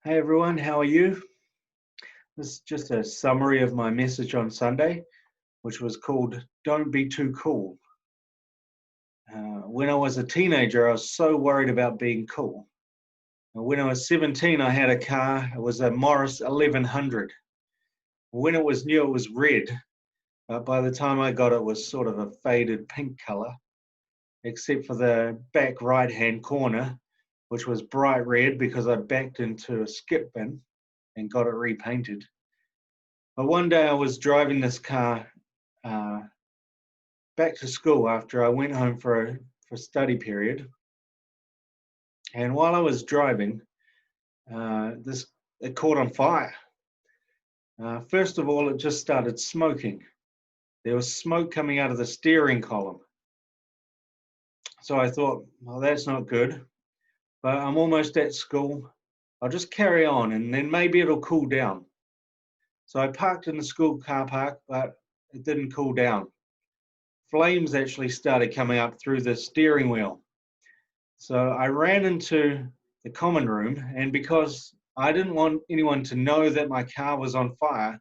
Hey everyone, how are you? This is just a summary of my message on Sunday, which was called Don't Be Too Cool. When I was a teenager, I was so worried about being cool. When I was 17, I had a car. It was a Morris 1100. When it was new, it was red. But by the time I got it, it was sort of a faded pink color, except for the back right-hand corner, which was bright red because I backed into a skip bin and got it repainted. But one day I was driving this car uh, back to school after I went home for study period. And while I was driving, it caught on fire. First of all, it just started smoking. There was smoke coming out of the steering column. So I thought, well, that's not good. But I'm almost at school. I'll just carry on and then maybe it'll cool down. So I parked in the school car park, but it didn't cool down. Flames actually started coming up through the steering wheel. So I ran into the common room, and because I didn't want anyone to know that my car was on fire,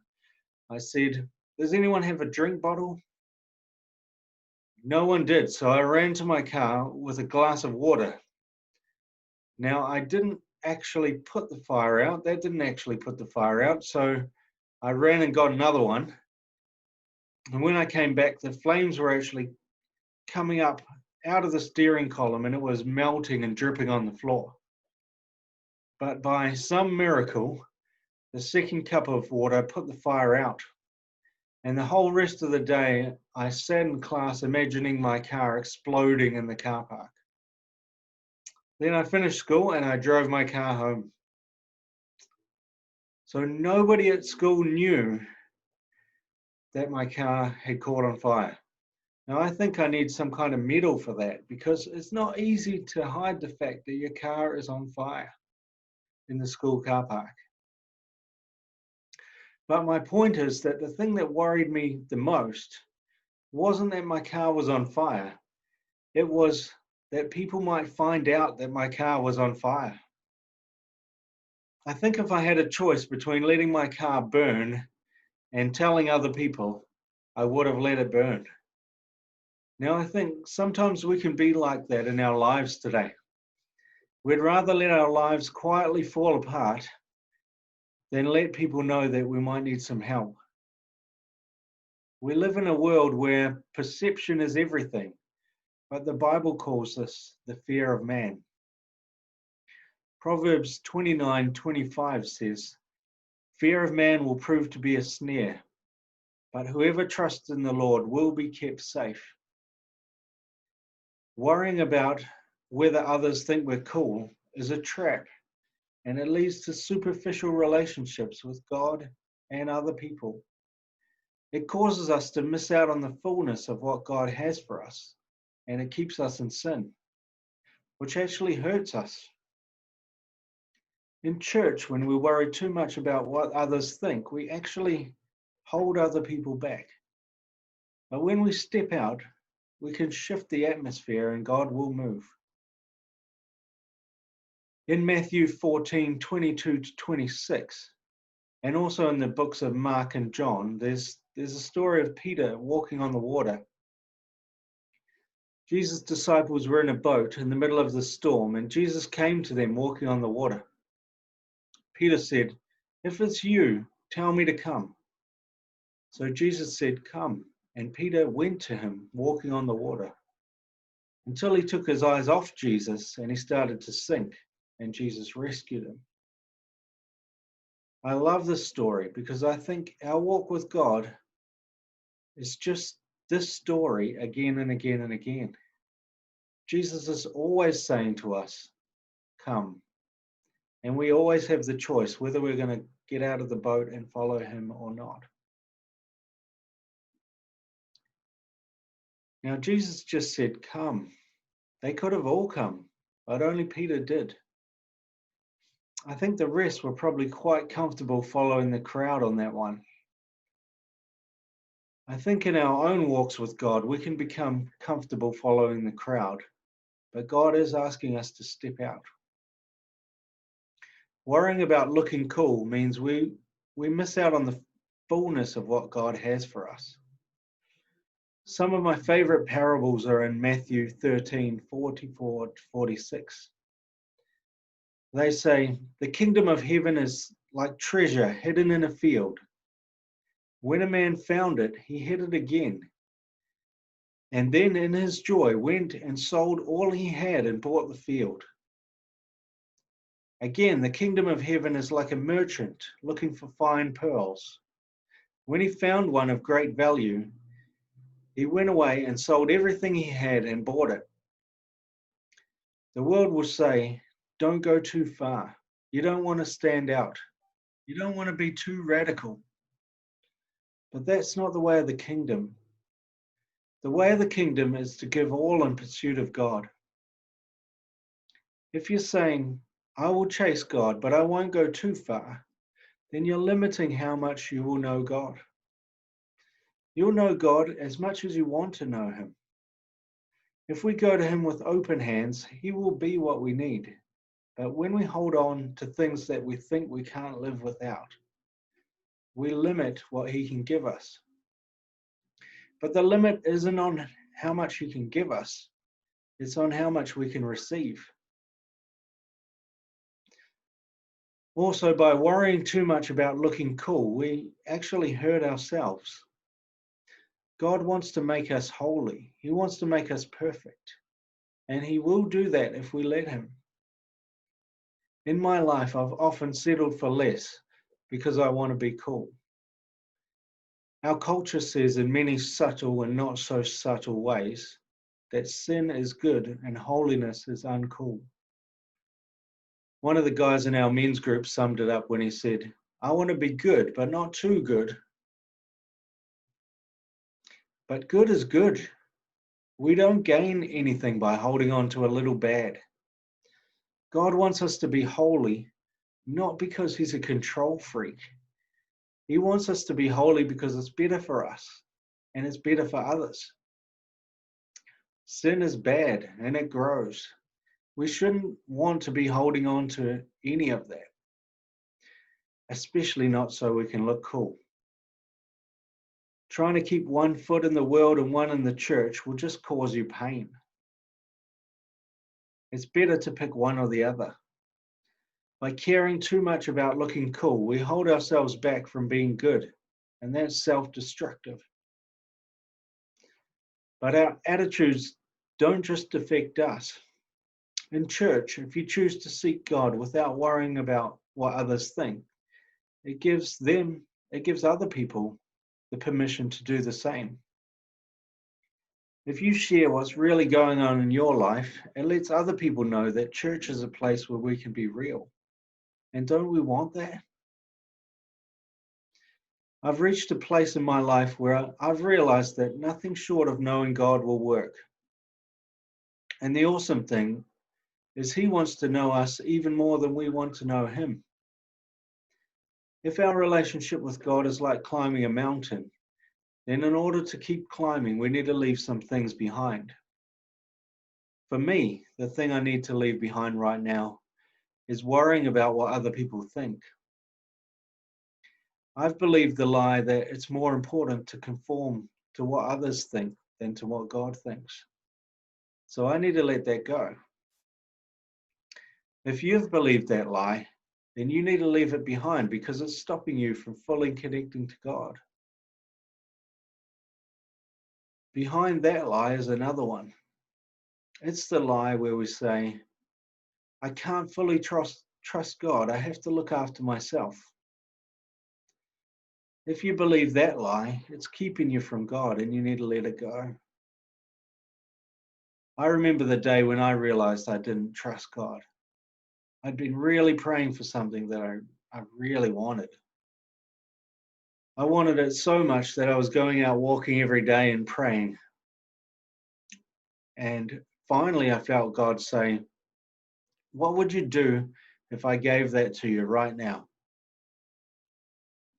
I said, "Does anyone have a drink bottle?" No one did, so I ran to my car with a glass of water. Now, I didn't actually put the fire out. That didn't actually put the fire out, so I ran and got another one. And when I came back, the flames were actually coming up out of the steering column and it was melting and dripping on the floor. But by some miracle, the second cup of water put the fire out. And the whole rest of the day, I sat in class imagining my car exploding in the car park. Then I finished school and I drove my car home. So nobody at school knew that my car had caught on fire. Now, I think I need some kind of medal for that because it's not easy to hide the fact that your car is on fire in the school car park. But my point is that the thing that worried me the most wasn't that my car was on fire. It was that people might find out that my car was on fire. I think if I had a choice between letting my car burn and telling other people, I would have let it burn. Now, I think sometimes we can be like that in our lives today. We'd rather let our lives quietly fall apart than let people know that we might need some help. We live in a world where perception is everything, but the Bible calls this the fear of man. Proverbs 29:25 says, "Fear of man will prove to be a snare, but whoever trusts in the Lord will be kept safe." Worrying about whether others think we're cool is a trap, and it leads to superficial relationships with God and other people. It causes us to miss out on the fullness of what God has for us, and it keeps us in sin, which actually hurts us. In church, when we worry too much about what others think, we actually hold other people back. But when we step out, we can shift the atmosphere and God will move. In Matthew 14:22-26, and also in the books of Mark and John, there's a story of Peter walking on the water. Jesus' disciples were in a boat in the middle of the storm, and Jesus came to them walking on the water. Peter said, "If it's you, tell me to come." So Jesus said, "Come." And Peter went to him walking on the water until he took his eyes off Jesus and he started to sink, and Jesus rescued him. I love this story because I think our walk with God is just this story again and again and again. Jesus is always saying to us, "Come." And we always have the choice whether we're going to get out of the boat and follow him or not. Now, Jesus just said, "Come." They could have all come, but only Peter did. I think the rest were probably quite comfortable following the crowd on that one. I think in our own walks with God, we can become comfortable following the crowd, but God is asking us to step out. Worrying about looking cool means we miss out on the fullness of what God has for us. Some of my favorite parables are in Matthew 13:44-46. They say, "The kingdom of heaven is like treasure hidden in a field. When a man found it, he hid it again, and then in his joy went and sold all he had and bought the field." Again, the kingdom of heaven is like a merchant looking for fine pearls. When he found one of great value, he went away and sold everything he had and bought it. The world will say, "Don't go too far. You don't want to stand out. You don't want to be too radical." But that's not the way of the kingdom. The way of the kingdom is to give all in pursuit of God. If you're saying, "I will chase God, but I won't go too far," then you're limiting how much you will know God. You'll know God as much as you want to know Him. If we go to Him with open hands, He will be what we need. But when we hold on to things that we think we can't live without, we limit what He can give us. But the limit isn't on how much He can give us, it's on how much we can receive. Also, by worrying too much about looking cool, we actually hurt ourselves. God wants to make us holy. He wants to make us perfect. And He will do that if we let Him. In my life, I've often settled for less because I want to be cool. Our culture says in many subtle and not so subtle ways that sin is good and holiness is uncool. One of the guys in our men's group summed it up when he said, "I want to be good, but not too good." But good is good. We don't gain anything by holding on to a little bad. God wants us to be holy, not because He's a control freak. He wants us to be holy because it's better for us and it's better for others. Sin is bad and it grows. We shouldn't want to be holding on to any of that, especially not so we can look cool. Trying to keep one foot in the world and one in the church will just cause you pain. It's better to pick one or the other. By caring too much about looking cool, we hold ourselves back from being good, and that's self-destructive. But our attitudes don't just affect us. In church, if you choose to seek God without worrying about what others think, it gives other people the permission to do the same. If you share what's really going on in your life, it lets other people know that church is a place where we can be real. And don't we want that? I've reached a place in my life where I've realized that nothing short of knowing God will work. And the awesome thing is He wants to know us even more than we want to know Him. If our relationship with God is like climbing a mountain, then in order to keep climbing, we need to leave some things behind. For me, the thing I need to leave behind right now is worrying about what other people think. I've believed the lie that it's more important to conform to what others think than to what God thinks. So I need to let that go. If you've believed that lie, then you need to leave it behind because it's stopping you from fully connecting to God. Behind that lie is another one. It's the lie where we say, "I can't fully trust God. I have to look after myself." If you believe that lie, it's keeping you from God and you need to let it go. I remember the day when I realized I didn't trust God. I'd been really praying for something that I really wanted. I wanted it so much that I was going out walking every day and praying. And finally, I felt God say, "What would you do if I gave that to you right now?"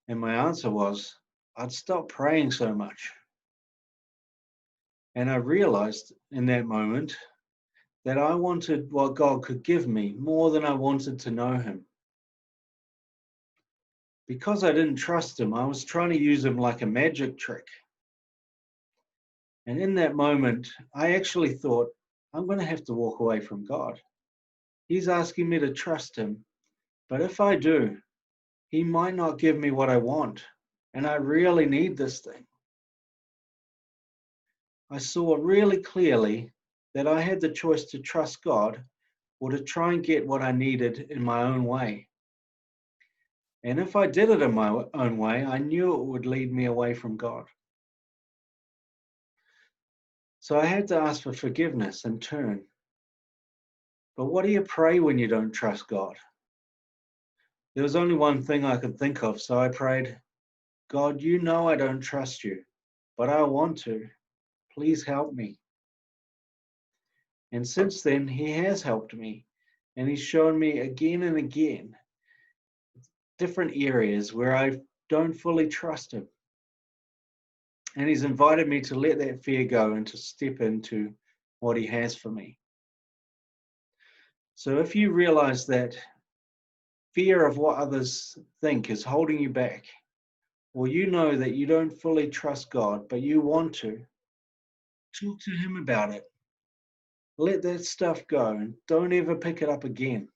And my answer was, I'd stop praying so much. And I realized in that moment that I wanted what God could give me more than I wanted to know Him. because I didn't trust him, I was trying to use him like a magic trick. And in that moment, I actually thought, I'm going to have to walk away from God. He's asking me to trust him. But if I do, he might not give me what I want. And I really need this thing. I saw really clearly that I had the choice to trust God or to try and get what I needed in my own way. And if I did it in my own way, I knew it would lead me away from God. So I had to ask for forgiveness and turn. But what do you pray when you don't trust God? There was only one thing I could think of, so I prayed, God, you know I don't trust you, but I want to. Please help me. And since then, he has helped me, and he's shown me again and again different areas where I don't fully trust him. And he's invited me to let that fear go and to step into what he has for me. So if you realize that fear of what others think is holding you back, or you know that you don't fully trust God, but you want to, talk to him about it. Let that stuff go and don't ever pick it up again.